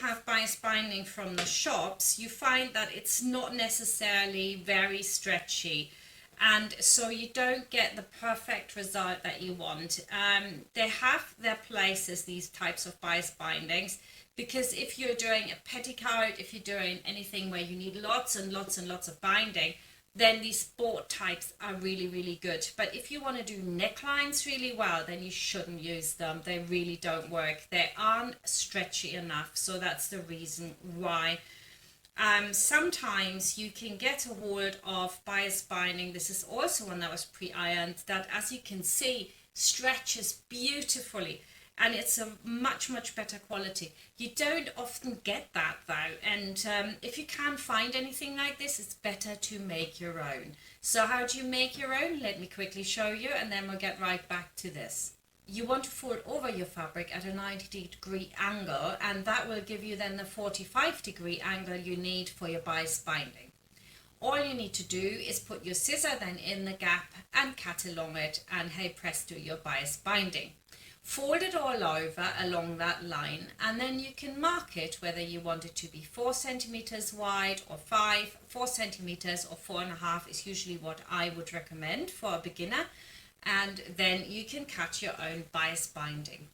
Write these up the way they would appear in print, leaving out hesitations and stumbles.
have bias binding from the shops, you find that it's not necessarily very stretchy, and so you don't get the perfect result that you want. They have their places, these types of bias bindings, because if you're doing a petticoat, if you're doing anything where you need lots and lots and lots of binding, then these board types are really, really good. But if you want to do necklines really well, then you shouldn't use them. They really don't work. They aren't stretchy enough, so that's the reason why. Sometimes you can get a hold of bias binding. This is also one that was pre-ironed, that, as you can see, stretches beautifully, and it's a much better quality. You don't often get that though, and if you can't find anything like this, it's better to make your own. So how do you make your own? Let me quickly show you, and then we'll get right back to this. You want to fold over your fabric at a 90-degree angle, and that will give you then the 45-degree angle you need for your bias binding. All you need to do is put your scissor then in the gap and cut along it, and hey presto, your bias binding. Fold it all over along that line, and then you can mark it whether you want it to be 4 centimeters wide or 5, 4 centimeters or 4.5 is usually what I would recommend for a beginner, and then you can cut your own bias binding.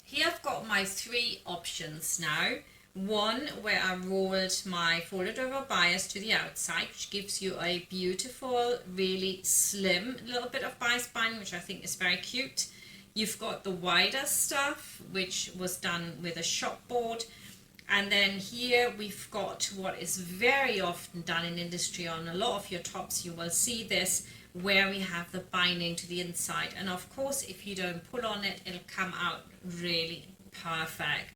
Here I've got my 3 options now. One where I rolled my folded over bias to the outside, which gives you a beautiful, really slim little bit of bias binding, which I think is very cute. You've got the wider stuff, which was done with a shop board. And then here we've got what is very often done in industry on a lot of your tops. You will see this, where we have the binding to the inside. And of course, if you don't pull on it, it'll come out really perfect.